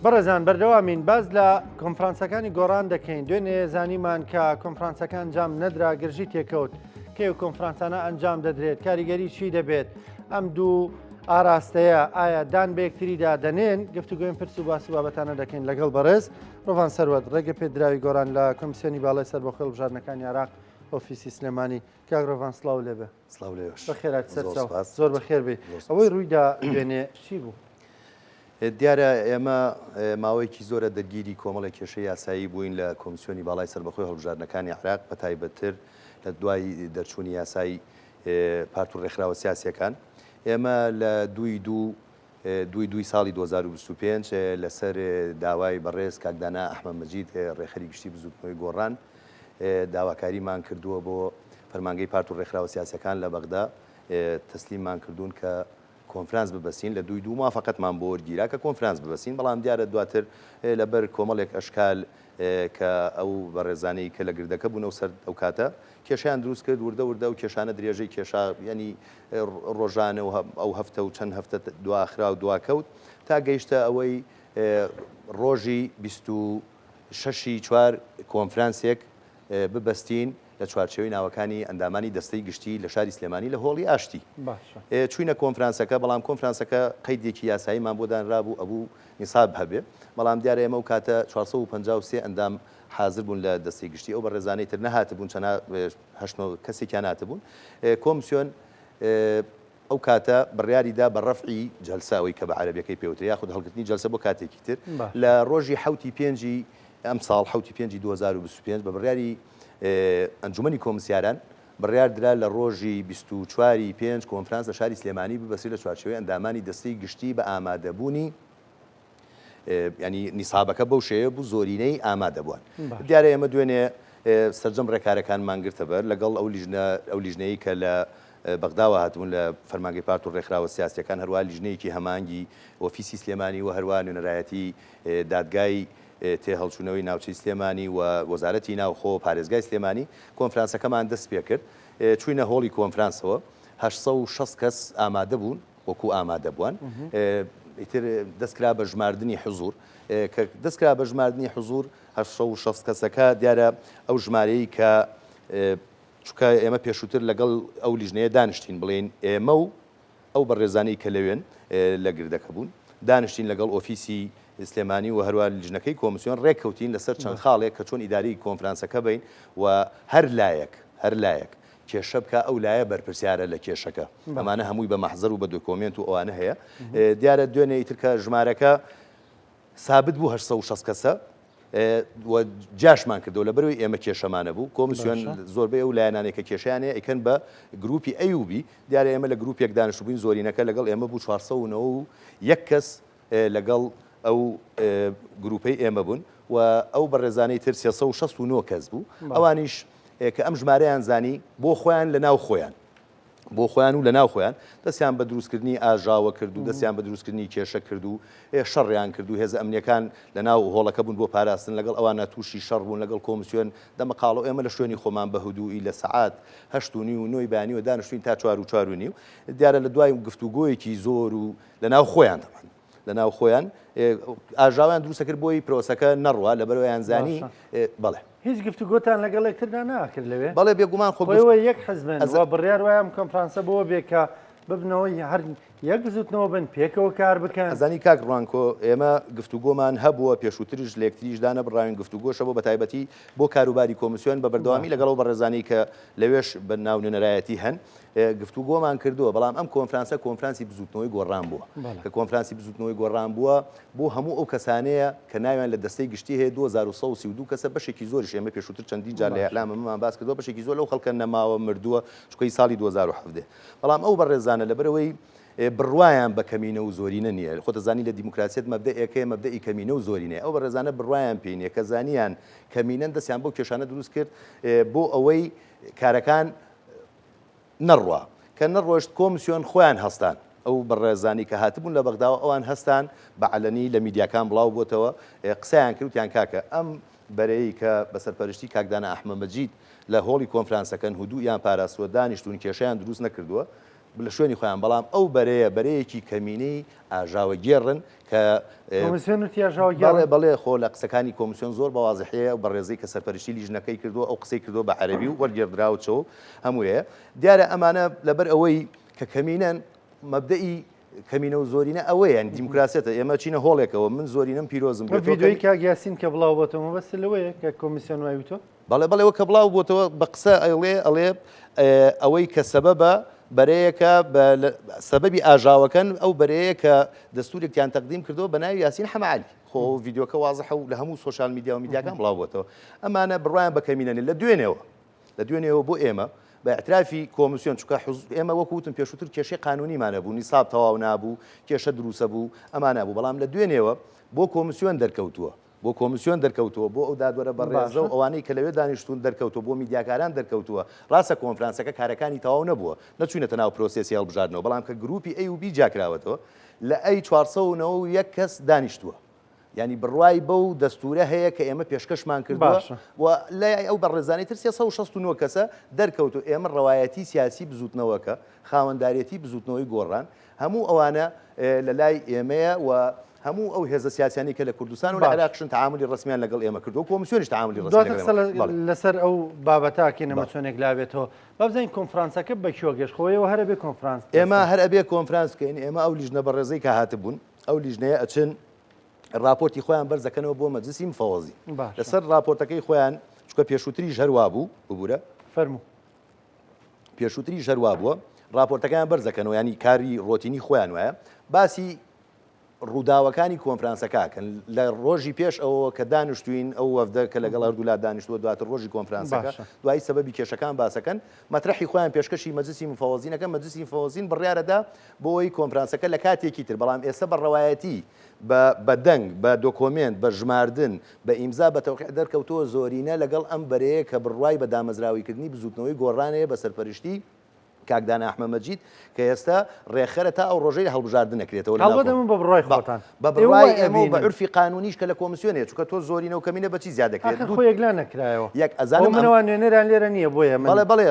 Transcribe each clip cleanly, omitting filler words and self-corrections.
بەڕێزان بەردەوامین باز لە کۆنفرانسەکانی گۆڕان دەکەین دوێنێ زانیمان کە کۆنفرانسەکان ئەنجام نەدرا گرژی تێکەوت کێ و کۆنفرانسانە ئەنجام دەدرێت کاریگەری چی دەبێت ئەم دوو ئاراستەیە ئایا دان بە یەکتریدا دەنێن گفتوگوێن پرس و باسی بابەتانە دەکەین لەگەڵ بەڕێز ڕۆڤان سەروەت ڕێگە پێدراوی گۆڕان لە کۆمیسیۆنی باڵای سەربەخۆی هەڵبژاردنەکانی عێراق ئۆفیسی سلێمانی کاک ڕۆڤان سڵاو لێبێ بەخێرات زۆر بەخێر بێ ئەوەی ڕوویدا دوێنێ چی بوو؟ دیارە ئێمە ماوەیەکی زۆرە دەرگیری کۆمەڵی کێشەی یاسایی بووین لە کۆمیسیۆنی باڵای سەربەخۆی هەڵبژاردنەکانی عێراق بە تایبەتتر لە دوای دەرچوونی یاسایی پارت و ڕێکخراوە سیاسیەکان ئێمە لە دوای ساڵی 2025 لەسەر داوای بەڕێز کاکدانا ئەحمەد مەجید ڕێخەری گشتی بزوتنەوەی گۆڕان داواکاریمان کردووە بۆ فەرمانگەی پارت و ڕێکخراوە سیاسیەکان لە بەغدا تەسلیممان کردوون کە کۆنفرانس ببەسین لە دوای موافقەتمان بۆ وەرگیرا کە کۆنفرانس ببەسین بەڵام دیارە دواتر لەبەر کۆمەڵێک ئەشکال کە ئەو بەڕێزانەی کە لە گردەکە بوونەوە سەر ئەو کاتە کێشیان دروست کرد وردە و کێشانە درێژەی کێشا ینی ڕۆژانە و ئەو هەفتە و چەند هەفتە دواخرا و دواکەوت تا گەیشتە ئەوەی ڕۆژی 26 چوار کۆنفرانسێک ببەستین لە چوارچێوەی ناوەکانی ئەندامانی دەستەی گشتی لە شاری سلێمانی لە هۆڵی ئاشتی چوینە کۆنفرانسەکە بەڵام کۆنفرانسەکە قەیدێکی یاساییمان بۆ دانرابوو ئەبوو نیساب هەبێ بەڵام دیارە ئێمە و کاتە 453 ئەندام حاضر بوون لە دەستەی گشتی ئەو بەڕێزانەی تر نەهاتبوون چەند کەسێکیان هاتبوون کۆمیسیۆن ئەو کاتە بڕیاریدا بە ڕەفعی جەلساوی کە بە عەرەبیەکەی پێوترا یاخود هەڵگرتنی جەلسە بۆ کاتێکی تر لە ڕۆژی حوتی پێنجی ئەم ساڵ حوتی پێنجی 2025 بە بڕیاری ئەنجومەنی کۆمسیاران بڕیاردرا لە ڕۆژی 24 پێنج کۆنفرانس لە شاری سلێمانی ببەسێت لە چوارچێوەی ئەندامانی دەستەی گشتی بە ئامادەبوونی ینی نیسابەکە بەو شێوە بوو زۆرینەی ئامادەبووان دیارە ئێمە دوێنێ سەرجەم ڕێکارەکانمان گرتە بەر لەگەڵ ئەو لیژنەیە کە لە بەغداوە هاتبوون لە فەرمانگەی پارت و ڕێکخراوە سیاسیەکان هەروە لیژنەیەکی هەمانگی ئۆفیسی سلێمانی و هەروە نوێنەرایەتی دادگای تێهەڵچوونەوەی ناوچەی سلێمانی و وەزارەتی ناوخۆ پارێزگای سلێمانی کۆنفرانسەکەمان دەست پێ کرد چوینە هۆڵی کۆنفرانسەوە 860 کەس ئامادە بوون وەکو ئامادە بووان ئیتر دەستکرا بە ژماردنی حزور کە دەستکرا بە ژماردنی حزور 860 کەسەکە دیارە ئەو ژمارەی کە چونکە ئێمە پێشووتر لەگەڵ ئەو لیژنەیە دانیشتین بڵێن ئێمە و ئەو بەڕێزانەی کە لەوێن لە گردەکە بوون دانیشتین لەگەڵ ئۆفیسی سلێمانی و هەروە لیژنەکەی کۆمیسیۆن ڕێککەوتین لەسەر چەند خاڵێک کە چۆن ئیداری کۆنفرانسەکە بین و هەر لایەک کێشە بکە ئەو لایە بەرپرسیارە لە کێشەکە ئەمانە هەمووی بە مەحزەر و بە دۆکۆمنت و ئەوانە هەیە دیارە دوێنێ ئیترکە ژمارەکە ثابت بوو 860 کەسە جاشمان کردەوە لە بەرەوەی ئێمە کێشەمانە بوو کۆمیسیۆن زۆربەی ئەو لایەنانێک کە کێشیانەیە ئەیکەن بە گروپی ئەیوبی دیارە ئێمە لە گروپێک دانیشتبووین زۆرینەکە لەگەڵ ئێمە بوو 491 کەس لەگەڵ ئەو گروپەی ئێمە بوون و ئەو بەڕێزانەی تر 369 کەس بوو ئەوانیش کە ئەم ژمارەیان زانی بۆ خۆیان لە ناو خۆیان بۆ خۆیان و لە ناو خۆیان دەستیان بە دروستکردنی ئاژاوە کرد و دەستیان بە دروستکردنی کێشە کرد و شەڕیان کرد و هێزە ئەمنیەکان لە ناو هۆڵەکە بوون بۆ پاراستن لەگەڵ ئەوانە تووشی شەڕ بوون لەگەڵ کۆمیسیۆن دەمەقاڵ و ئێمە لە شوێنی خۆمان بە هودوئی لە سەعات 8:30 و 9 بانی و دانیشتوین تا 4:30 دیارە لە دوای گفتوگۆیەکی زۆر و لە ناو خۆیان لە ناو خۆیان ئاژاویان دروستە کرد بۆی پرۆسەکە نەڕوە لە بەرەوەیان زانی بەڵێ هیچ گفتوگۆتان لەگەڵ یەکتردا ناکرد لەوێ بەڵێ بێگومان خۆیەوە یەک حزبن و بڕیار وایە کۆنفرانسە بۆ بێ کە ببنەوەی هەر یەک بزوتنەوە بن پێکەوە کار بکەن ئەزانی کاک ڕوانکۆ ئێمە گفتوگۆمان هەبووە پێشووتریش لە یەکتریشدا نەبڕاوین گفتوگۆشە بۆ بە تایبەتی بۆ کاروباری کۆمیسیۆن بە بەردەوامی لەگەڵ بەڕێزانەی کە لەوێش بە ناو نوێنەرایەتی هەن گفتوگۆمان کردووە بەڵام ئەم کۆنفرانسە کۆنفرانسی بزوتنەوەی گۆڕان بووە کە کۆنفرانسی بزوتنەوەی گۆڕان بووە بۆ هەموو ئەو کەسانەیە کە ناویان لە دەستەی گشتی هەیە 2132 کەسە بەشێکی زۆریش ئێمە پێشووتر چەندین جار لە ئەعلامەمان باس کردووە بەشێکی زۆر لەو خەڵکە نەماوە مردووە چکۆی ساڵی 2017 بەڵام ئەو بەڕێزانە لەبەرەوەی بڕوایان بە کەمینە و زۆرینە نییە خۆتەزانی لە دیموکراسیەت مەبدەئێکەیە مەبدەئی کەمینە و زۆرینەیە ئەو بەڕێزانە بڕوایان پێینە کە زانیان کەمینەن دەستیان بۆ کێشانە دروست کرد بۆ ئەوەی کارەکان نەڕوا کە نەڕۆشت کۆمیسیۆن خۆیان هەستان ئەو بەڕێزانی کە هاتبوون لە بەغداوە ئەوان هەستان بە عەلەنی لە میدیاکان بڵاو بۆتەوە قسەیان کردوتیان کاکە ئەم بەرەیە کە بەسەرپەرشتی کاکدانا ئەحمەد مەجید لە هۆڵی کۆنفرانسەکەن هودوو یان پاراستووە دانیشتون کێشەیان دروست نەکردووە لە شوێنی خۆیان بەڵام ئەو بەرەیەکی کەمینەی ئاژاوە گێڕن کە بەڵێ خۆ لە قسەکانی کۆمیسیۆن زۆر بەوازحەیە بە ڕێزەی کە سەرپەرشتی لیژنەکەی کردووە ئەو قسەی کردووە بە عەرەبی و وەرگێڕدراوچەوە هەموویە دیارە ئەمانە لەبەر ئەوەی کە کەمینەن مەبدەئی کەمینە و زۆرینە ئەوەیە دیموکراسێتە ئێمە چینە هۆڵێکەوە من زۆرینم پیرۆزم ڤیدیۆی کاگیاسین کە بڵاو بۆتەوە بەس لەوەیە کە کۆمیسیۆن وایوتۆ بەڵێ کە بڵاو بۆتەوە بە قسە ئەڵێ ئەوەی کە سەبەبە بەرەیەکە سەبەبی ئاژاوەکەن ئەو بەرەیە کە دەستورێکیان تەقدیم کردەوە بە ناوی یاسین حەمەعەلی خۆ ڤیدیۆکە وازەحە و لە هەموو سۆشال میدیا و میدیاکان بڵاو بۆتەوە ئەمانە بڕوایان بە کەمینەنی لە دوێنێەوە بۆ ئێمە بە اعترافی کۆمیسیۆن چکە ئێمە وەکوتم پێشووتر کێشەی قانونیمانە بوو نیساب تەواو نابوو کێشە دروسە بوو ئەمانە بوو بەڵام لە دوێنێەوە بۆ کۆمیسیۆن دەرکەوتووە بۆ ئەو دادوەرە بەڕێزە و ئەوانەی کە لەوێ دانیشتون دەرکەوتووە بۆ میدیاکاران دەرکەوتووە ڕاستە کۆنفرانسەکە کارەکانی تەواو نەبووە نەچوونەتە ناو پرۆسێسی هەڵبژاردنەوە بەڵام کە گروپی ئەیوبی جاکراوەتەوە لە ئەی 491 کەس دانیشتووە ینی بڕوای بەو دەستورە هەیە کە ئێمە پێشکەشمان کردووە و لای ئەو بەڕێزانەی تر 369 کەسە دەرکەوتو ئێمە ڕەوایەتی سیاسی بزوتنەوەکە خاوەنداریەتی بزوتنەوەی گۆڕان هەموو ئەوانە لە لای ئێمەیە و هەموو ئەو هێزە سیاسیانی کە لە کوردستان و لە عێراقشن تعاملی ڕسمیان لەگەڵ ئێمە کردو کۆمیسیۆنیش تعاملی ڕسمی لەسەر ئەو بابەتاکە نەمەچۆنێک لابێتەوە بابزانین کۆنفرانسەکە بە کێوە گەشتخۆیەوە هەر ئەبێ کۆنفرانس ئێمە هەر ئەبێ کۆنفرانس بکەین ئێمە ئەو لیژنە بەڕێزەی کە هاتبوون ئەو لیژنەیە ئەچن راپۆرتی خۆیان بەرزەکەنەوە بۆ مەجلیسی مفەوەزی لەسەر راپۆرتەکەی خۆیان چکە پێشووتریش هەروە بوو ببوورە فەرموو پێشووتریش هەروە بووە راپۆرتەکەیان بەرزەکەنەوە ینی کاری ڕۆتینی خۆیان وایە باسی ڕووداوەکانی کۆنفرانسەکەکەن لە ڕۆژی پێش ئەوە کە دانیشتوین ئەو وەفدە کە لەگەڵ هەردوولا دانیشتووە دواتر ڕۆژی کۆنفرانسەکە دوای سەبەبی کێشەکان باسەکەن مەطرحی خۆیان پێشکەشی مەجلیسی مفەوەزینەکە مەجلیسی مفەوەزین بڕیارەدا بۆ ئەوەی کۆنفرانسەکە لە کاتێکی تر بەڵام ئێستا بە ڕەوایەتی بە دەنگ بە دۆکۆمنت بە ژماردن بە ئیمزا بە تەوقیع دەرکەوتەوە زۆرینە لەگەڵ ئەم بەرەیە کە بڕوای بە دامەزراویکردنی بزوتنەوەی گۆڕانەیە بە سەرپەرشتی کاکدانە ئەحمەمەجید کە ئێستا ڕێخەرە تا ئەو ڕۆژەی هەڵبژاردن نەکرێتەوە بە بڕای خۆتان بە بڕوای ئێمە بە عورفی قانونیش کە لە کۆمیسیۆنێ چونکە تۆ زۆرینە و کەمینە بەچی زیادەکرێت خۆ یەکلان نەکرایەوە یەک ئەزانم منەوە نوێنەران لێرە نییە بۆیە بەڵێ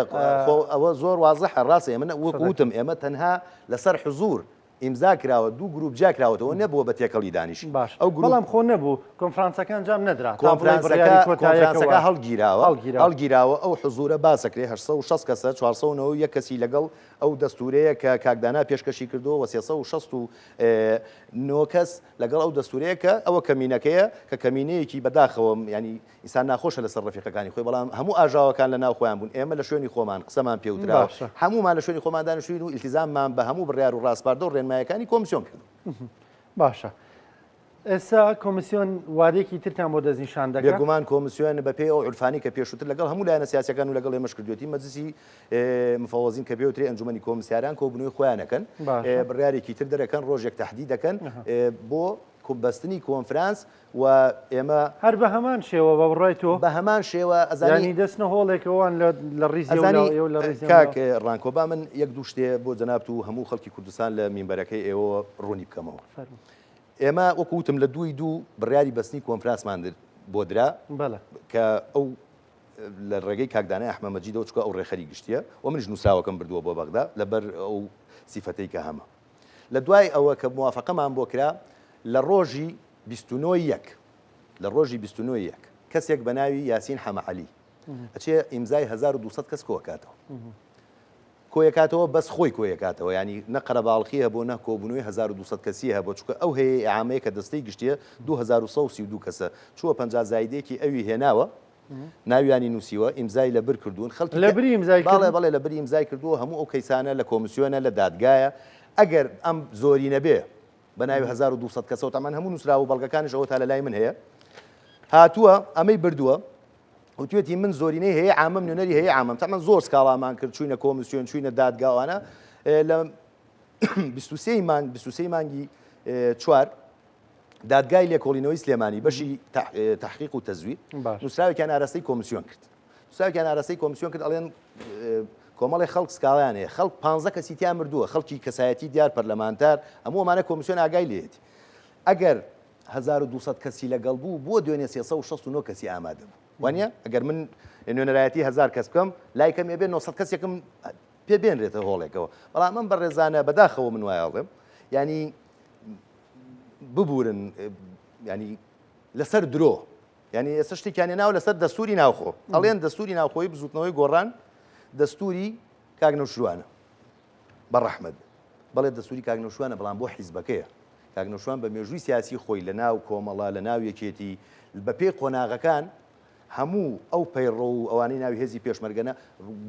ئەوە زۆر وازەحە ڕاستە ئێمە وەکوتم ئێمە تەنها لەسەر حزور ئیمزا کراوە دوو گروپ جاکراوەتەوە نەبووە بە تێکەڵی دانیش ئەو بەڵام خۆ نەبوو کۆنفرانسەکان جام نەدرا کۆنفرانسەکە هەڵگیراوە ئەو حزورە باسەکرێ 860 کەسە 491 کەسی لەگەڵ ئەو دەستورەیە کە کاکدانا پێشکەشی کردووە و 369 کەس لەگەڵ ئەو دەستورەیە کە ئەوە کەمینەکەیە کە کەمینەیەکی بەداخەوە ینی ئینسان ناخۆشە لەسەر ڕەفیقەکانی خۆی بەڵام هەموو ئاژاوەکان لە ناو خۆیان بوون ئێمە لە شوێنی خۆمان قسەمان پێوتراوە هەمومان لە شوێنی خۆمان دانیشتوین و ئیلتیزاممان بە هەموو بڕیار و ڕاستپاردە و ڕێنمایەکانی کۆمیسیۆن کرد باشە ئێستا کۆمیسیۆن وادێکی ترتان بۆ دەستنیشان دەکات بێگومان کۆمیسیۆن بەپێی ئەو عورفانی کە پێشووتر لەگەڵ هەموو لایەنە سیاسیەکان و لەگەڵ ئێمەش کردوێتی مەجلیسی مفەوەزین کە پێوتری ئەنجومەنی کۆمسیاران کۆبوونەوەی خۆیانەکەن بڕیارێکی تر دەرەکەن ڕۆژێک تەحدید دەکەن بۆ بەستنی کۆنفرانس و ئێمە هەر بە هەمان شێوە بە بڕای تۆ بە هەمان شێوە ئەزانی دەستنە هۆڵێکەوەوان لە ڕیزی کاک ڕانکۆبا من یەک دوو شتێ بۆ جەنابەت و هەموو خەڵکی کوردستان لە مینبەرەکەی ئێوە ڕوونی بکەمەوە ئێمە وەکوتم لە دوو بڕیاری بەستنی کۆنفرانسمان بۆ درا کە ئەو لە ڕێگەی کاکدانای ئەحمەمەجیدەوە چکە ئەو ڕێخەری گشتیە و منیش نووسراوەکەم بردووە بۆ بەغدا لەبەر ئەو سیفەتەی کە هەمە لە دوای ئەوە کە موافقەمان بۆ کرا لە ڕۆژی 29 کەسێک بە ناوی یاسین حەمەعەلی ئەچێ ئیمزای 1200 کەس کۆکاتەوە کۆیەکاتەوە بەس خۆی کۆیەکاتەوە ینی نەقەرە باڵخی هەبوو نە کۆبوونەوەی 1200 کەسی هەبوو چکە ئەو هەیە ئامەیە کە دەستەی گشتیە 2132 کەسە چووە 50 زایدێکی ئەوی هێناوە ناویانی نووسیوە ئیمزای لەبر کردوون خەڵکی بەڵێ لە بری ئیمزای کردووە هەموو ئەو کەیسانە لە کۆمیسیۆنە لە دادگایە ئەگەر ئەم زۆری نەبێ بە ناوی 1200 کەسەوە تامان هەموو نووسرا و بەڵگەکانش ئەوە تا لە لای من هەیە هاتووە ئەمەی بردووە وتوێتی من زۆرینەی هەیە عامم نوێنەری هەیە عامم تامان زۆر سکاڵامان کرد چوینە کۆمیسیۆن چوینە دادگاوانە لە 23 مانگی 4 دادگای لێکۆڵینەوەی سلێمانی بەشی تحقیق و تەزویر نووسراوێکیان ئاراستەی کۆمیسیۆن کرد نووسراوێکیان ئاراستەی کۆمیسیۆن کرد ئەڵێن کۆمەڵی خەڵک سکاڵیان هەیە خەڵک 15 کەسی تیان مردووە خەڵکی کەسایەتی دیار پەرلەمانتار هەموو ئەمانە کۆمیسیۆن ئاگای لێتی ئەگەر 1200 کەسی لەگەڵ بوو بۆ دوێنێ 369 کەسی ئامادە بوو وانە ئەگەر من نوێنەرایەتی 1000 کەس بکەم لای کەم ێبێ 900 کەسێکم پێ بێنرێتە هۆڵێکەوە بەڵام من بەڕێزانە بەداخەوە من وایڵێم ینی ببورن ینی لەسەر درۆ ینی ئێستا شتێکیانێ ناو لەسەر دەستوری ناوخۆ ئەڵێن دەستوری ناوخۆی بزوتنەوەی گۆڕان دەستوری کاگنەوشوانە بەڕەحمەد بەڵێ دەستوری کاگنەوشوانە بەڵام بۆ حیزبەکەیە کاگنەوشوان بە مێژووی سیاسی خۆی لە ناو کۆمەڵە لە ناو یەکێتی بە پێی قۆناغەکان هەموو ئەو پەیڕۆ و ئەوانەی ناوی هێزی پێشمەرگەنە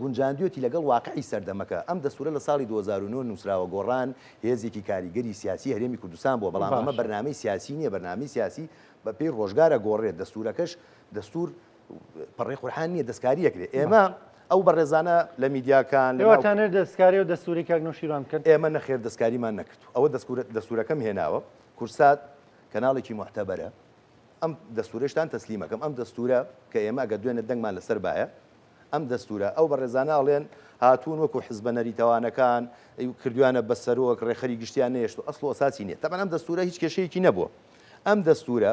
گونجاندوێتی لەگەڵ واقعی سەردەمەکە ئەم دەستورە لە ساڵی 2009 نووسراوە گۆڕان هێزێکی کاریگەری سیاسی هەرێمی کوردستان بۆ بەڵام ئەمە بەرنامەی سیاسی نییە بەرنامەی سیاسی بە پێی ڕۆژگارە گۆڕێت دەستورەکەش دەستور پەڕێ قورحان نییە دەستکاریەکرێت ئێمە ئەو بەڕێزانە لە میدیاکان لەواتانە دەستکاری و دەستوری کاگنەوشیروان بکەن ئێمە نەخێر دەستکاریمان نەکرد ئەوە دەستورەکەم هێناوە کورسات کەناڵێکی محتەبەرە ئەم دەستورشتان تەسلیمەکەم ئەم دەستورە کە ئێمە ئەگە دوێنێ دەنگمان لەسەر باە ئەم دەستورە ئەو بەڕێزانە ئەڵێن هاتوون وەکو حزبە نەریتەوانەکان کردوانە بەسەرۆک ڕێخەری گشتیان نێشت و ئەسڵ ئەساسی نییە تەبەن ئەم دەستورە هیچ کێشەیەکی نەبووە ئەم دەستورە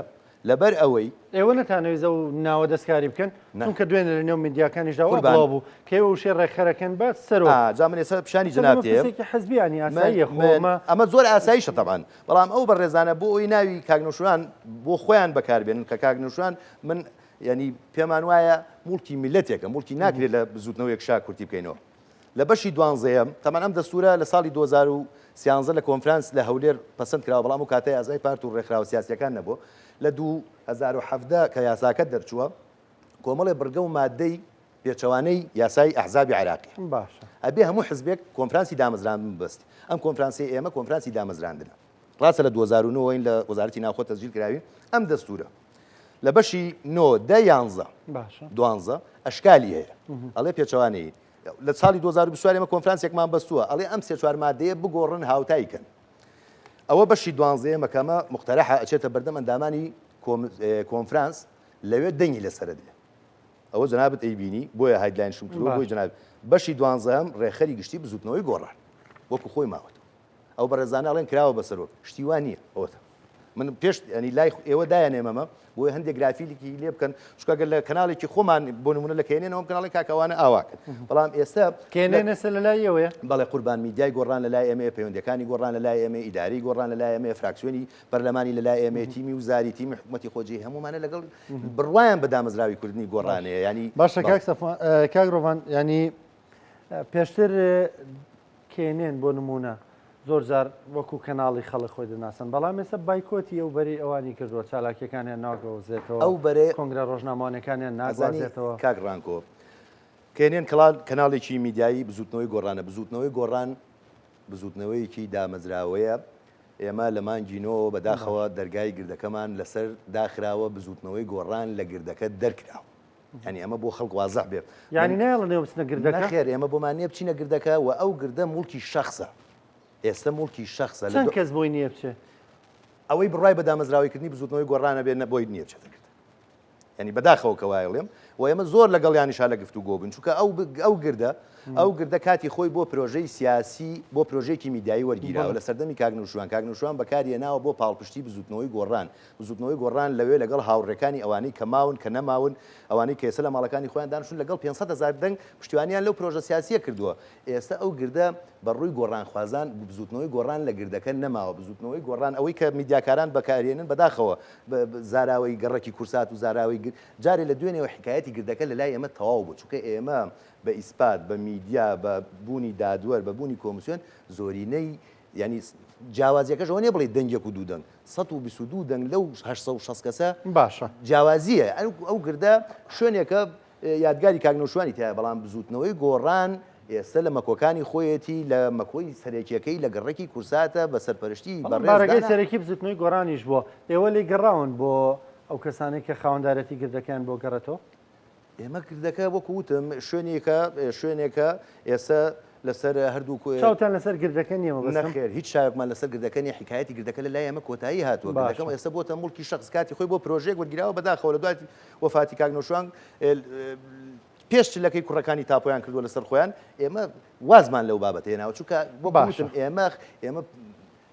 لەبەر ئەوەی ئێوە نەتانەویزە و ناوە دەستکاری بکەن چونکە دوێنێ لە نێو میدیاکانیشداوە بڵاو بوو کەوە وشێ ڕێکخەرەکەن بە سەرەوە جامن ئێستا پیشانی جنابێ حزبیانی ئاسایی خۆمە ئەمە زۆر ئاساییشە تەبان بەڵام ئەو بەڕێزانە بۆ ئەوی ناوی کاگنەوشوان بۆ خۆیان بەکاربێنن کە کاگنەوشوان من ینی پێمان وایە موڵکی میلەتێکە موڵکی ناکرێت لە بزوتنەوەی شا کورتی بکەینەوە لە بەشی دوانزەیەم تەمان ئەم دەستورە لە ساڵی 2013 لە کۆنفرانس لە هەولێر پەسەند کراوە بەڵام و کاتەی ئازای پارت و ڕێکخراوە سیاسیەکان نەبوو لە 2017 کە یاساکە دەرچووە کۆمەڵێ بڕگە و مادەی پێچەوانەی یاسای ئەحزابی عێراقی باشە ئەبێ هەموو حزبێک کۆنفرانسی دامەزراندن ببەستی ئەم کۆنفرانسی ئێمە کۆنفرانسی دامەزراندنە ڕاستە لە 2009 لە وەزارەتی ناوخۆ تەسجیل کراوی ئەم دەستورە لە بەشی 9 12 ئەشکالی هەیە ئەڵێ پێچەوانەی لە ساڵی 2024 ئێمە کۆنفرانسێکمان بەستووە ئەڵێ ئەم سێ چوار مادەیە بگۆڕن هاوتایکەن ئەوە بەشی 12 مەکەمە مختەرەحە ئەچێتە بەردەم ئەندامانی کۆنفرانس لەوێ دەنگی لەسرە دێ ئەوە جنابەت ئەیبینی بۆیە هایدلاین شمکردووە بۆی جناب بەشی 12 ڕێخەری گشتی بزوتنەوەی گۆڕان وەکو خۆی ماوەت ئەو بەڕێزانە ئەڵێن کراوە بەسەرۆک شتیوان نییە ئەوەتە من پێش ینی لای ئێوە دایانێمەمە بۆی هەندێک گرافیلێکی لێ بکەن چکەگەر لە کەناڵێکی خۆمان بۆ نمونە لە کێنێنەوەم کەناڵی کاکەوانە ئاواکەن بەڵام ئێستا کێنێنەسە لە لای ئەوەیە بەڵێ قوربان میدیای گۆڕان لە لای ئێمە پەیوەندەکانی گۆڕان لە لای ئێمە ئیداری گۆڕان لە لای ئێمە فراکسیۆنی پەرلەمانی لە لای ئێمە تیمی وزاری تیمی حکوومەتی خۆجی هەمومانە لەگەڵ بڕوایان بە دامەزراوی کوردنی گۆڕانەیە ینی باشە کاک ڕۆڤان ینی پێشتر کێنێن بۆ نمونە زۆر جار وەکو کەناڵی خەڵک خۆی دەناسن بەڵام ێستا بایکۆتی ئەو بەری ئەوانی کردووە چالاکیەکانیان ناگەوزێتەوە ئەو بەرێ کۆنگرە ڕۆژنامەوانەکانیان ناگوازێتەوە کاک ڕانکۆ کێنێن کەناڵێکی میدیایی بزوتنەوەی گۆڕانە بزوتنەوەی گۆڕان بزوتنەوەیکی دامەزراوەیە ئێمە لە مانگینەوە بەداخەوە دەرگای گردەکەمان لەسەر داخراوە بزوتنەوەی گۆڕان لە گردەکە دەرکراوە ینی ئەمە بۆ خەڵک وازەح بێ ینی ناڵێ بچنە گردەکە خێر ئێمە بۆمانێ بچینە گردەکە و ئەو گردە موڵکی شەخصە ئێستا موڵکی شەخصە چەند کەس بۆی نییە بچێ ئەوەی بڕای بە دامەزراویکردنی بزوتنەوەی گۆڕانە بێنە بۆی نییە بچێتەکرد ینی بەداخەوە کە وایڵێم و ئێمە زۆر لەگەڵ یانیشا لە گفتوگۆ بن چونکە ئەو گردە کاتی خۆی بۆ پرۆژەی سیاسی بۆ پرۆژێکی میدیایی وەرگیراوە لە سەردەمی کاگنەوشوان بەکارهێناوە بۆ پاڵپشتی بزوتنەوەی گۆڕان لەوێ لەگەڵ هاوڕێکانی ئەوانەی کە ماون کە نەماون ئەوانەی کە ئێستا لە ماڵەکانی خۆیان دانیشتون لەگەڵ 500,000 دەنگ پشتیوانیان لەو پرۆژە سیاسیە کردووە ئێستا ئەو گردە بەڕووی گۆڕانخوازان بزوتنەوەی گۆڕان لە گردەکە نەماوە بزوتنەوەی گۆڕان ئەوەی کە میدیاکاران بەکارهێنن بەداخەوە زاراوەی گەڕەکی کورسات و زاراوەی جارێ لە دوێنێەوە حکایەتی گردەکە لە لای ئێمە تەواو بوو چونکە ئێمە بە ئیسپات بە میدیا بە بوونی دادوەر بە بوونی کۆمیسیۆن زۆرینەی ینی جیاوازیەکەشەوە نیە بڵێ دەنگێک و دوو دەنگ 122 دەنگ لەو 860 کەسە باشە جیاوازیە ئەو گردە شوێنێکە یادگاری کاگنەوشوانی تایە بەڵام بزوتنەوەی گۆڕان ئێستا لە مەکۆکانی خۆیەتی لە مەکۆی سەرێکیەکەی لە گەڕێکی کورساتە بە سەرپەرشتی بەڕێگەی سەرەکی بزوتنەوەی گۆڕانیش بووە ئێوە لێ گەڕاون بۆ ئەو کەسانی کە خاوەندارەتی گردەکان بۆ گەڕێتەوە ئێمە گردەکە وەکو وتم شوێنێکە ئێستا لەسەر هەردوو چاوتان لەسەر گردەکە نیەوە نەخێر هیچ شایەکمان لەسەر گردەکەنی حکایەتی گردەکە لە لای ئێمە کۆتایی هاتووە گردەکەم ئێستا بۆتە موڵکی شەخص کاتی خۆی بۆ پرۆژێک وەرگیراوە بەداخەوە لە دوای وەفاتی کاگنەوشوان پێش لەکەی کوڕەکانی تاپۆیان کردووە لەسەر خۆیان ئێمە وازمان لەو بابەت هێناوە چونکە بۆ ئێمە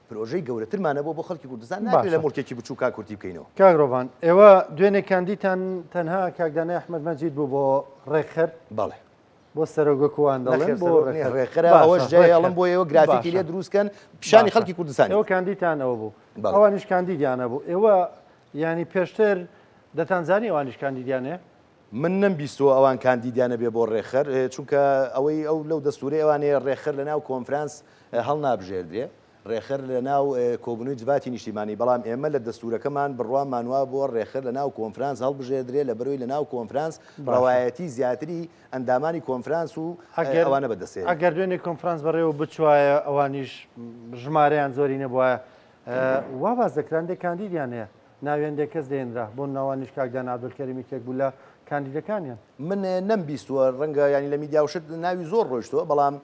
پرۆژەی گەورەترمانە بۆ خەڵکی کوردستان ناکرێت لە مڵکێکی بچوو کاکورتی بکەینەوە کاک ڕۆڤان ئێوە دوێنێ کاندیتان تەنها کاکدانای ئەحمەد مەجید بوو بۆ ڕێکخەر بەڵێ بۆ سەرۆگەکوان دەڵێن بۆ ڕێکخرا ئەوەش جێڵم بۆ ئێوە گرافیکی لێ دروستکەن پیشانی خەڵکی کوردستانی ئەوە کاندیتان ئەوە بوو ئەوانیش کاندیدیانە بوو ئێوە ینی پێشتر دەتانزانی ئەوانیش کاندیدیانێ من نەمبیستەوە ئەوان کاندیدیانە بێ بۆ ڕێخەر چونکە ئەوەی ئەو لەو دەستوری ئەوانەیە ڕێخەر لە ناو کۆنفرانس هەڵ نابژێردرێ ڕێخەر لە ناو کۆبنەوەی جواتی نیشتیمانی بەڵام ئێمە لە دەستورەکەمان بڕوامانوا بۆ ڕێخەر لە ناو کۆنفرانس هەڵبژێردرێ لە بەرەوەی لە ناو کۆنفرانس ڕەوایەتی زیاتری ئەندامانی کۆنفرانس و ئەوانە بەدەستێت ئەگەر دوێنێ کۆنفرانس بەڕێوە بچوایە ئەوانیش ژمارەیان زۆری نەبووە وا باز دەکران دێ کاندیدیان هەیە ناوێندێک کەس دێنرا بۆ ناوانیش کاکدان عەبدولکەریمی تێک بوو لە کاندیدەکانیان من نەمبیستوە ڕەنگە ینی لە میدیاوشت ناوی زۆر ڕۆیشتەوە بەڵام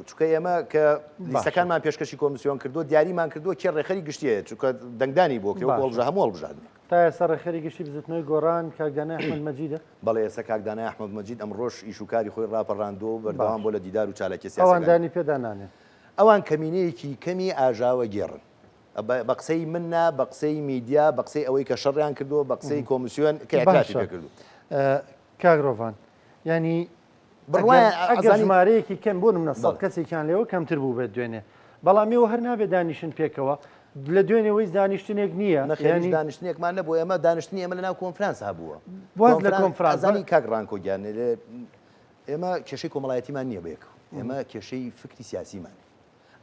چونکە ئێمە کە لیستەکانمان پێشکەشی کۆمیسیۆن کردو دیاریمان کردووە کێ ڕێخەری گشتیە چونکە دەنگدانی بۆ کێ هەڵبژە هەموو هەڵبژاردن تا ئێستا ڕێخەری گشتی بزوتنەوەی گۆڕان کاکدانای ئەحمەد مەجیدە بەڵێ ئێستا کاکدانای ئەحمەد مەجید ئەمڕۆژ ئیشوکاری خۆی ڕاپەڕاندۆ بەردەوام بۆ لە دیدار و چالەکی سیاسی ئەوان پێدا نانێت ئەوان کەمینەیەکی کەمی ئاژاوە گێڕن بە قسەی مننا بە قسەی میدیا بە قسەی ئەوەی کە شەڕیان کردووە بە قسەی کۆمیسیۆن کە ئەترافی پێ کردو کاگرۆڤان ینی ئەگەر ژمارەیەکی کەم بۆ منە سەڵ کەسێکیان لێەوە کەمتر بوو بێت دوێنێ بەڵامیەوە هەر نابێت دانیشن پێکەوە لە دوێنێەوەی دانیشتنێک نییە نەخێنی دانیشتنێکمان نەبوو ئێمە دانیشتنی ئێمە لە ناو کۆنفرانس هەبووە واز لە کۆنفرانسانی کاگڕانکۆگیان ئێمە کێشەی کۆمەڵایەتیمان نییە بێک ئێمە کێشەی فکری سیاسیمان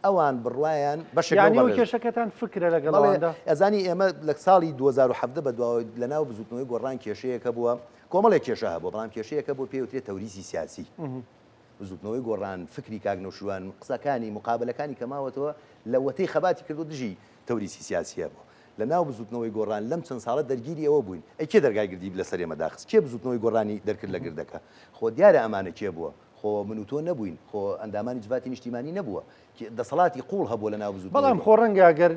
ئەوان بڕواان بەشیانەوە کێشەکەتان فکرە لەگەڵەوەدا ئەزانی ئێمە لە ساڵی 2017 بەدواوە لە ناو بزوتنەوەی گۆڕان کێشەیەکە بووە کۆمەڵێک کێشە هەبوو بەڵام کێشەیەکە بۆ پێوترێت تەوریسی سیاسی بزوتنەوەی گۆڕان فکری کاگنەوشوان قسەکانی مقابلەکانی کەماوەتەوە لە وەتەی خەباتی کردو دژی تەوریسی سیاسیە بوو لە ناو بزوتنەوەی گۆڕان لەم چەند ساڵە دەرگیری ئەوە بووین ئەکێ دەرگایگردی لەسەر ئێمە داخست کێ بزوتنەوەی گۆڕانی دەرکرد لە گردەکە خۆ دیارە ئەمانە کێ بووە خۆ من و تۆ نەبووین خۆ ئەندامانی جواتی نیشتیمانی نەبووە دەسەڵاتی قوڵ هەبووە لە ناو بزوتنەوەی بەڵام خۆ ڕەنگە ئەگەر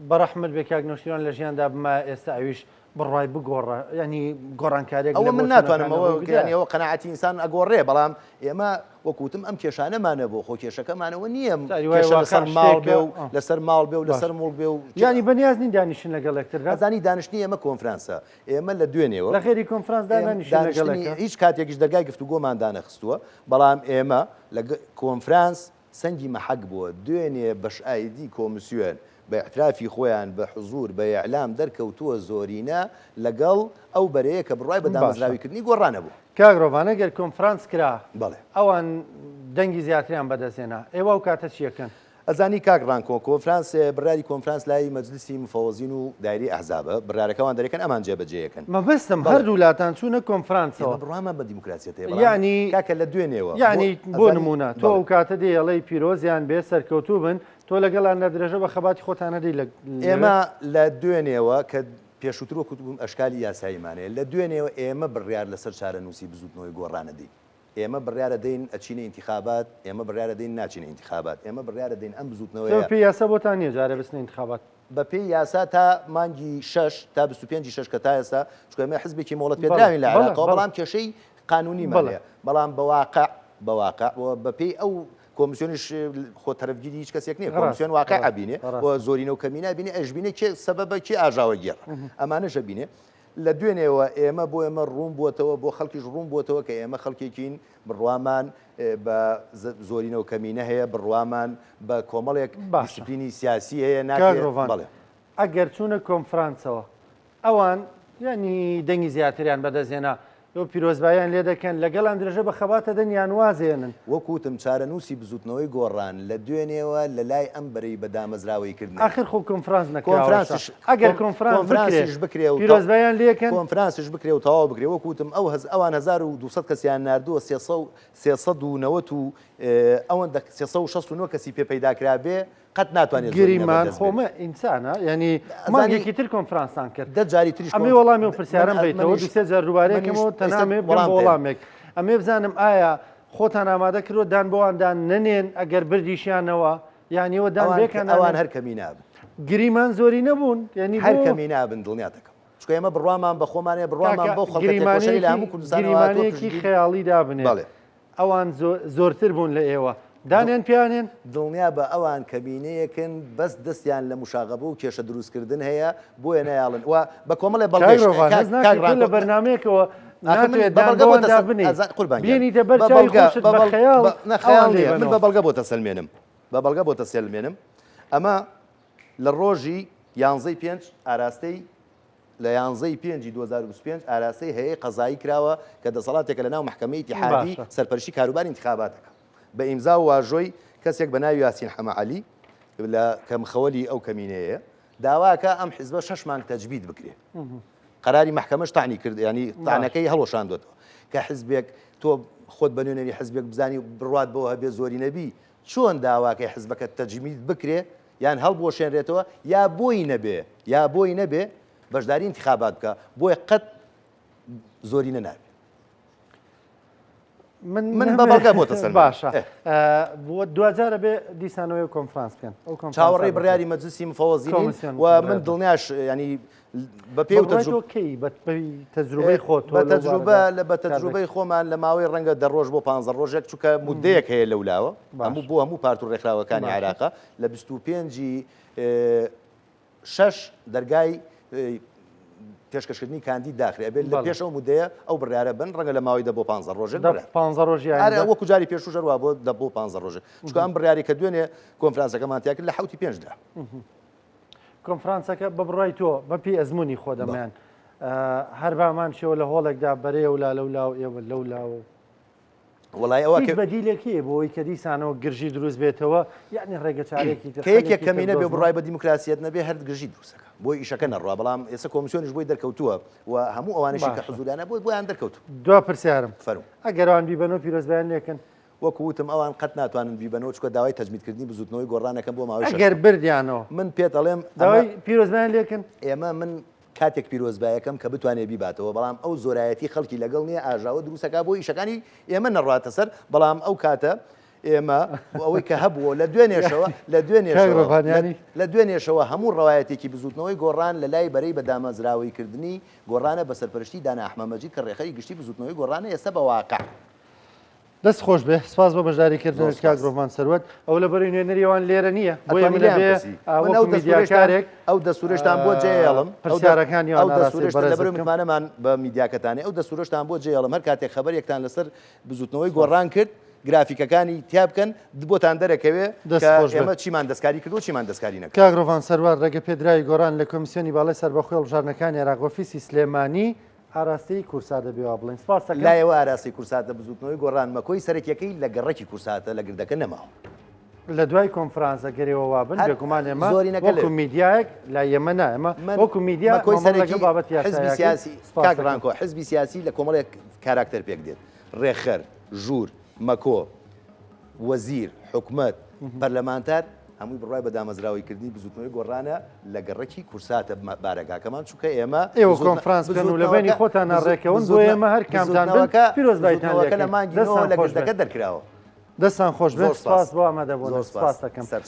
بەڕەحمت بێ کاگنەوشتیوان لە ژیاندا بمە ئێستا ئەویش بڕای بگۆڕە ینی گۆڕانکارێک ئەوە من ناتوانمەوە گرانیەوە قەنەعەتی ئینسان ئەگۆڕێ بەڵام ئێمە وەکوتم ئەم کێشانەمانە بۆ خۆ کێشەکەمانەوە نییە لەسەر ماڵ بێ و لەسەر ماڵ بێ و لەسەر مڵ بێ و ینی بەنیاز نین دانیشن لەگەڵ یەکتر ئەزانی دانیشتنی ئێمە کۆنفرانسە ئێمە لە دوێنێەوە لە خێری کۆنفرانسدا دانیشتنی هیچ کاتێکیش دەرگای گفتوگۆمان دانەخستووە بەڵام ئێمە لە کۆنفرانس سەنگی مەحەق بووە دوێنێ بەشئایدی کۆمیسیۆن بە احترافی خۆیان بە حزور بە ئیعلام دەرکەوتووە زۆرینە لەگەڵ ئەو بەرەیە کە بڕای بە دامەزراویکردنی گۆڕانە بوو کاگرۆڤانە گەر کۆنفرانس کرا بەڵێ ئەوان دەنگی زیاتریان بەدەستێنا ئێوە و کاتە چیەکەن ئەزانی کاگڕانکۆ کۆنفرانس بڕاری کۆنفرانس لای مەجلیسی مفەوەزین و دایری ئەحزابە بڕارەکەوان دەرەکەن ئەمان جێبەجێیەکەن مەبەستم هەردوو لاتان چوونە کۆنفرانسەوە بڕوامان بە دیموکراسیەت ینی کاکە لە دوێنێەوە ینی بۆ نمونە تۆ ئەو کاتە دێ ئەڵەی پیرۆزیان بێ سەرکەوتوو بن تۆ لەگەڵان لە درێژە بە خەباتی خۆتانە دەی ئێمە لە دوێنێەوە کە پێشووتر وەکوتبووم ئەشکالی یاساییمانەیە لە دوێنێەوە ئێمە بڕیار لەسەر چارەنووسی بزوتنەوەی گۆڕانە دەین ئێمە بڕیارە دەین ئەچینە ئینتیخابات ئێمە بڕیارە دەین ناچینە ئینتیخابات ئێمە بڕیارە دەین ئەم بزوتنەوەی پێ یاسا بۆتان نییە جارە بستنە ئینتیخابات بە پێی یاسا تا مانگی 6 تا 25 کە تا ئێستا چکەمە حزبێکی مۆڵەت پێدراوین لە عێراقەوە بەڵام کێشەی قانونیمانەیە بەڵام بەواقع بەپێی ئەو کۆمیسیۆنیش خۆ تەرەفگیری هیچ کەسێک نییە کۆمیسیۆن واقع ئەبینێ بۆ زۆرینە و کەمینە بینێ ئەژبینێ کێ سەبەبە کێ ئاژاوە گێڕ ئەمانەشە بینێ لە دوێنێەوە ئێمە بۆ ئێمە ڕوون بووەتەوە بۆ خەڵکیش ڕوون بووەتەوە کە ئێمە خەڵکێکین بڕوامان بە زۆرینە و کەمینە هەیە بڕوامان بە کۆمەڵێک دیسپلینی سیاسی هەیە ناکرێت ئەگەر چوونە کۆنفرانسەوە ئەوان ینی دەنگی زیاتریان بەدەستێنا ئەو پیرۆزبایان لێ دەکەن لەگەڵان درێژە بە خەباتە دەنیان وازێنن وەکوتم چارەنووسی بزوتنەوەی گۆڕان لە دوێنێەوە لە لای ئەم بەرەی بەدامەزراوەی کردن آخر خۆ کۆنفرانس نەکۆنفرانسش ئەگەر کۆنفرانسش بکرێ و پیرۆزبایان لێکەن کۆنفرانسش بکرێ و تەواو بکرێ وەکوتم ئەوان 1200 کەسیان نردووە 390 و ئەوەن 369 کەسی پێ پەیداکرا بێ قەت ناتوانێت گریمان خۆمە ئینسانە ینی مانگێکی تر کۆنفرانسان کرد جاری تریش ئەمێ وەڵامی و پرسیارم بیتەوە دوسێ جار ڕوبارێکەوە تەنامێ وەڵامێک ئەمێ بزانم ئایا خۆتان ئامادە کردوە دان بۆواندا نەنێن ئەگەر بردیشیانەوە یانیەوە دان بێکەن ئەوان هەر کەمی نابن گریمان زۆری نەبوون ینی هەر کەمی نابن دڵنیاتەکەم چکە ئێمە بڕوامان بە خۆمانێ بڕوامان بۆ خەڵکەکەی لە هەموو کوردستانێکی خەیاڵی دابنێ ئەوان زۆرتر بوون لە ئێوە دانیان پیانێن دڵنیا بە ئەوان کەمینەیەکن بەس دەستیان لە مشاغبە و کێشە دروستکردن هەیە بۆیە نەیاڵن و بە کۆمەڵێ بەڵێ لە بەرنمەیەکەوە ناتوێت دانگەوەندا بنێ بێنیتە بەر چاوی خۆشت بە خەیاڵ نەخەیاڵ نییە من بە بەڵگە بۆ تەسەلمێنم بە بەڵگە بۆ تەسەلمێنم ئەمە لە ڕۆژی 11 ئاراستەی لە 11 2025 ئاراستەی هەیە قەزایی کراوە کە دەسەڵاتێکە لە ناو محکەمەی ئیتیحادی سەرپەرشتی کاروباری انتخاباتەکە بە ئیمزا و واژۆی کەسێک بە ناوی یاسین حەمەعەلی لە کەمخەوەلی ئەو کەمینەیە داواکە ئەم حیزبە 6 مانگ تەجبید بکرێ قەراری محکەمەش تاعنی کرد ینی تاانەکەی هەڵۆشاندوێتەوە کە حیزبێک تۆ خۆت بە نوێنەری حزبێک بزانی بڕوات بەوە هەبێ زۆری نەبی چۆن داواکەی حزبەکە تەجمید بکرێ یان هەڵبۆشێنرێتەوە یا بۆی نەبێ بەشداری انتخابات بکە بۆیە قەت زۆری نەنابێت من بە بەڵگە بۆ تەسەلمێنم باشە بۆ دوجارە بێ دیسانەوەی کۆنفرانس بکەن چاوەڕێی بڕیاری مەجلیسی مفەوەزینین و من دڵنیاش ینی بە پێ تۆکەی بە تەجروبەی خۆت بە تەجروبەی خۆمان لە ماوەی ڕەنگە دەڕۆژ بۆ 15 ڕۆژێک چونکە مودەیەک هەیە لەولاوە هەموو بۆ هەموو پارت و ڕێکخراوەکانی عێراقا لە 25 6 دەرگای پێشکەشکردنی کاندید داخرێ ئەبێت لە پێشەوە مودەیە ئەو بڕیارە بن ڕەنگە لە ماوەی دە بۆ 15 ڕۆژێک 15 ڕۆژی وەکو جاری پێشوو ژەروا بۆ دە بۆ 15 ڕۆژێک چونکە ئەم بڕیاری کە دوێنێ کۆنفرانسەکەمان تیا کرد لە 7 پێنجدا کۆنفرانسەکە بە بڕای تۆ بەپی ئەزمموی خۆ دەمایان هەر بامان شێوە لە هۆڵێکدا بەرێولا لەولاو ئێوە لەولاوە وڵای ئەوە بەدیلێکی بۆی کە دیسانەوە گرژی دروست بێتەوە یعنی ڕێگە چارێکی کەیەکێک کەمینە بێ بڕای بە دیموکراسیەت نەبێ هەر گرژی دروستەکە بۆی ئیشەکە نەڕوا بەڵام ئێستا کۆمیسیۆنیش بۆی دەرکەوتووە و هەموو ئەوانشی کە حزورانە بۆیان دەرکەوت دو پرسیارم فەرمو ئەگەرەوان بیبەنەوە پیرۆزبیان لێکن وەکو وتم ئەوان قەت ناتوانن بیبەنەوە چکە داوای تەجمیدکردنی بزوتنەوەی گۆڕانەکەم بۆ ماوەی ئەگەر بردیانەوە من پێت ئەڵێم داوای پیرۆزبیان لێکن ئێمە من کاتێک پیرۆزبایەکەم کە بتوانێت بیباتەوە بەڵام ئەو زۆرایەتی خەڵکی لەگەڵ نییە ئاژاوە دروستەکە بۆ ئیشەکانی ئێمە نەڕاتە سەر بەڵام ئەو کاتە ئێمە ئەوەی کە هەبووە لە دوێنێشەوە هەموو ڕەوایەتێکی بزوتنەوەی گۆڕان لە لای بەرەی بە دامەزراوەیکردنی گۆڕانە بە سەرپەرشتی دانا ئەحمەدمەجید کە ڕێخەری گشتی بزوتنەوەی گۆڕانە ئێستا بە واقع دەست خۆش بێ سپاس بە بەشداریکردنەوەی کاگرۆڤان سەروەت ئەو لە بەرەی نوێنەریەوان لێرە نییە بۆیە من لەبێ میدیاکارێک ئەو دەسوورشتان بۆ جێڵم پرسیارەکانی ئەو دەسوورشت لەبەر متمانەمان بە میدیاکەتانی ئەو دەسوورشتان بۆ جێڵم هەر کاتێک خەبەرێکتان لەسەر بزوتنەوەی گۆڕان کرد گرافیکەکانی تیا بکەن بۆتان دەرەکەوێ ئێمە چیمان دەستکاری کردو چیمان دەستکاری نەکرد کاگرۆڤان سەروار ڕێگە پێدراوی گۆڕان لە کۆمیسیۆنی باڵای سەربەخۆی هەڵبژاردنەکانی عێراق ئۆفیسی سلێمانی ئاراستەی کورساتە بێوا بڵین سپاس دەکەم لایەوە ئاراستی کورساتە بزوتنەوەی گۆڕان مەکۆی سەرەکیەکەی لە گەڕەکی کورساتە لە گردەکە نەماوە لە دوای کۆنفرانسە گەرەوە وابن بێگومان ئێمە وەکو میدیایەک لا ئێمە نایمە وەکو میدیا کۆی بابەت حزبی سیاسی کاگڕانکۆ حزبی سیاسی لە کۆمەڵێک کاراکتەر پێک دێت ڕێخەر ژوور مەکۆ وەزیر حکومەت پەرلەمانتار هەمووی بڕای بە دامەزراوەیکردنی بزوتنەوەی گۆڕانە لە گەڕەکی کورساتە بارەگاکەمان چونکە ئێمە ئێوە کۆنفرانس بکەن و لەبەنی خۆتان ڕێکەون بۆ ئێمە هەر کامتان پیرۆزبایتان لە مانگی لە گردەکە دەرکراوە دەستان خۆش بێت سپاس بۆ ئامادەبوون سپاس دەکەم